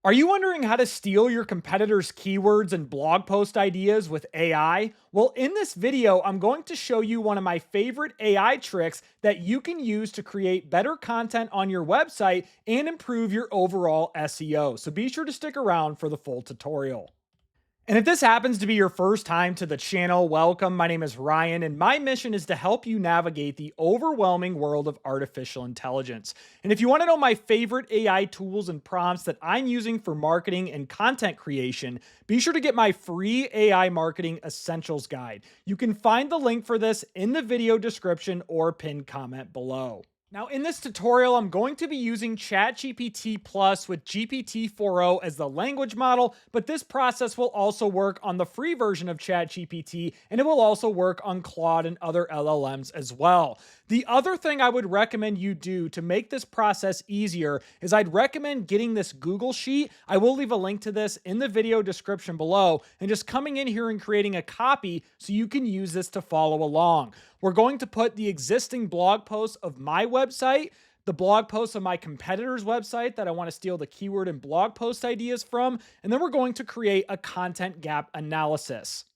Are you wondering how to steal your competitors' keywords and blog post ideas with AI? Well, in this video, I'm going to show you one of my favorite AI tricks that you can use to create better content on your website and improve your overall SEO. So be sure to stick around for the full tutorial. And if this happens to be your first time to the channel, welcome. My name is Ryan, and my mission is to help you navigate the overwhelming world of artificial intelligence. And if you want to know my favorite AI tools and prompts that I'm using for marketing and content creation, be sure to get my free AI Marketing Essentials Guide. You can find the link for this in the video description or pinned comment below. Now, in this tutorial, I'm going to be using ChatGPT Plus with GPT-4o as the language model, but this process will also work on the free version of ChatGPT, and it will also work on Claude and other LLMs as well. The other thing I would recommend you do to make this process easier is I'd recommend getting this Google Sheet. I will leave a link to this in the video description below, and just coming in here and creating a copy so you can use this to follow along. We're going to put the existing blog posts of my website, the blog posts of my competitor's website that I want to steal the keyword and blog post ideas from, and then we're going to create a content gap analysis.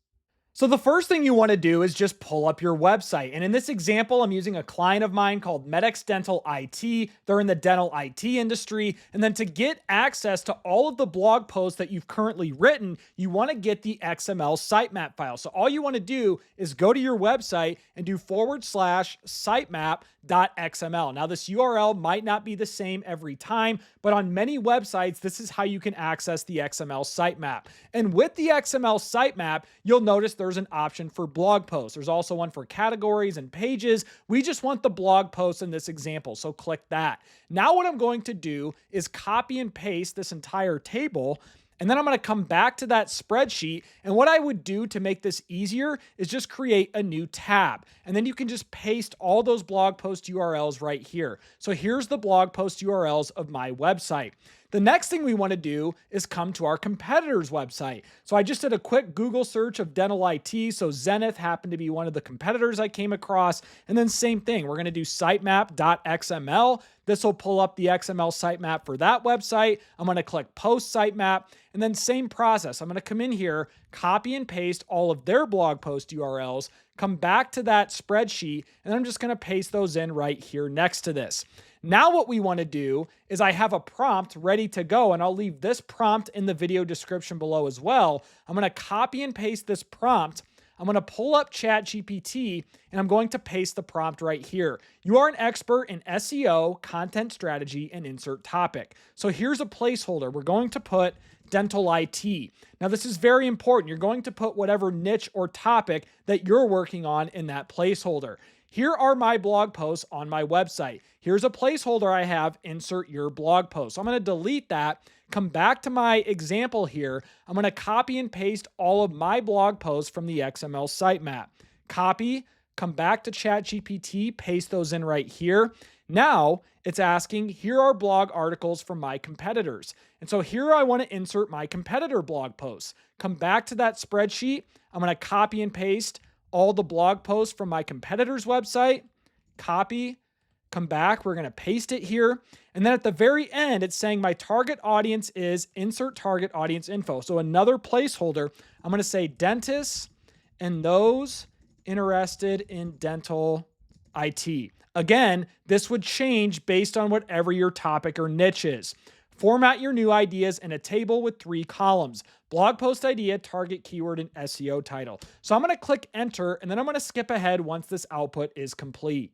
So the first thing you want to do is just pull up your website. And in this example, I'm using a client of mine called Medix Dental IT. They're in the dental IT industry. And then to get access to all of the blog posts that you've currently written, you want to get the XML sitemap file. So all you want to do is go to your website and do /sitemap.xml. Now this URL might not be the same every time, but on many websites, this is how you can access the XML sitemap. And with the XML sitemap, you'll notice there's an option for blog posts. There's also one for categories and pages. We just want the blog posts in this example, so click that. Now what I'm going to do is copy and paste this entire table, and then I'm going to come back to that spreadsheet. And what I would do to make this easier is just create a new tab. And then you can just paste all those blog post URLs right here. So here's the blog post URLs of my website. The next thing we want to do is come to our competitor's website. So I just did a quick Google search of dental IT. So Zenith happened to be one of the competitors I came across. And then same thing, we're going to do sitemap.xml. This will pull up the XML sitemap for that website. I'm going to click post sitemap, and then same process. I'm going to come in here, copy and paste all of their blog post URLs, come back to that spreadsheet, and I'm just going to paste those in right here next to this. Now what we want to do is I have a prompt ready to go, and I'll leave this prompt in the video description below as well. I'm going to copy and paste this prompt. I'm going to pull up ChatGPT, and I'm going to paste the prompt right here. You are an expert in SEO, content strategy, and insert topic. So here's a placeholder. We're going to put dental IT. Now this is very important. You're going to put whatever niche or topic that you're working on in that placeholder. Here are my blog posts on my website. Here's a placeholder I have, insert your blog post. So I'm going to delete that, come back to my example here. I'm going to copy and paste all of my blog posts from the XML sitemap. Copy, come back to ChatGPT, paste those in right here. Now it's asking, here are blog articles from my competitors. And so here I want to insert my competitor blog posts. Come back to that spreadsheet. I'm going to copy and paste all the blog posts from my competitor's website, copy, come back, we're going to paste it here. And then at the very end, it's saying my target audience is insert target audience info. So another placeholder, I'm going to say dentists and those interested in dental IT. Again, this would change based on whatever your topic or niche is. Format your new ideas in a table with 3 columns: blog post idea, target keyword, and SEO title. So I'm going to click enter, and then I'm going to skip ahead once this output is complete.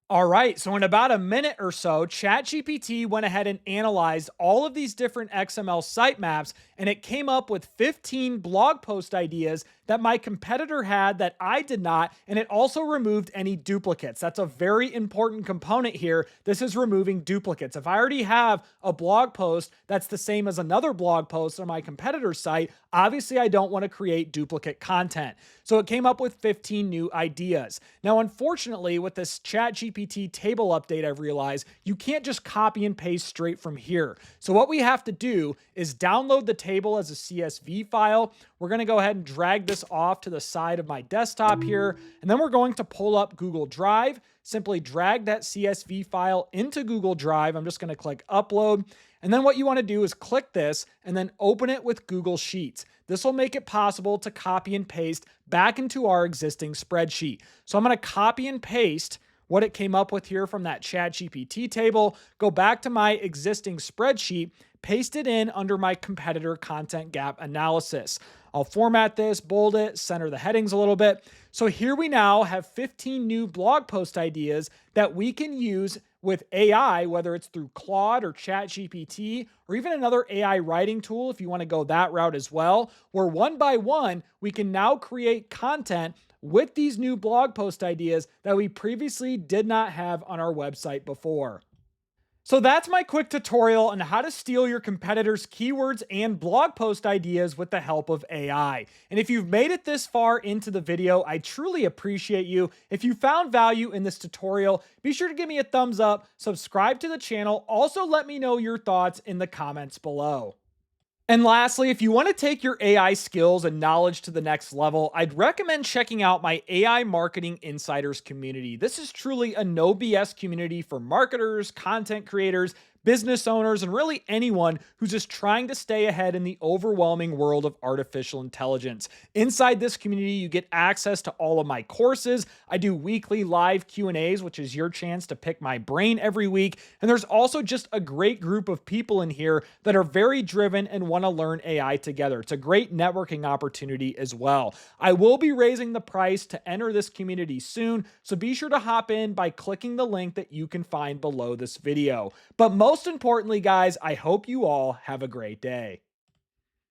All right, so in about a minute or so, ChatGPT went ahead and analyzed all of these different XML sitemaps, and it came up with 15 blog post ideas that my competitor had that I did not, and it also removed any duplicates. That's a very important component here. This is removing duplicates. If I already have a blog post that's the same as another blog post on my competitor's site, obviously I don't want to create duplicate content. So it came up with 15 new ideas. Now, unfortunately, with this ChatGPT table update, I've realized you can't just copy and paste straight from here. So what we have to do is download the table as a CSV file. We're going to go ahead and drag this this off to the side of my desktop here. And then we're going to pull up Google Drive, simply drag that CSV file into Google Drive. I'm just going to click upload. And then what you want to do is click this and then open it with Google Sheets. This will make it possible to copy and paste back into our existing spreadsheet. So I'm going to copy and paste what it came up with here from that ChatGPT table, go back to my existing spreadsheet, paste it in under my competitor content gap analysis. I'll format this, bold it, center the headings a little bit. So here we now have 15 new blog post ideas that we can use with AI, whether it's through Claude or ChatGPT, or even another AI writing tool if you want to go that route as well, where one by one, we can now create content with these new blog post ideas that we previously did not have on our website before. So that's my quick tutorial on how to steal your competitors' keywords and blog post ideas with the help of AI. And if you've made it this far into the video, I truly appreciate you. If you found value in this tutorial, be sure to give me a thumbs up, subscribe to the channel. Also, let me know your thoughts in the comments below. And lastly, if you want to take your AI skills and knowledge to the next level, I'd recommend checking out my AI Marketing Insiders community. This is truly a no BS community for marketers, content creators, business owners, and really anyone who's just trying to stay ahead in the overwhelming world of artificial intelligence. Inside this community, you get access to all of my courses. I do weekly live Q&As, which is your chance to pick my brain every week. And there's also just a great group of people in here that are very driven and want to learn AI together. It's a great networking opportunity as well. I will be raising the price to enter this community soon, so be sure to hop in by clicking the link that you can find below this video. But most importantly, guys, I hope you all have a great day.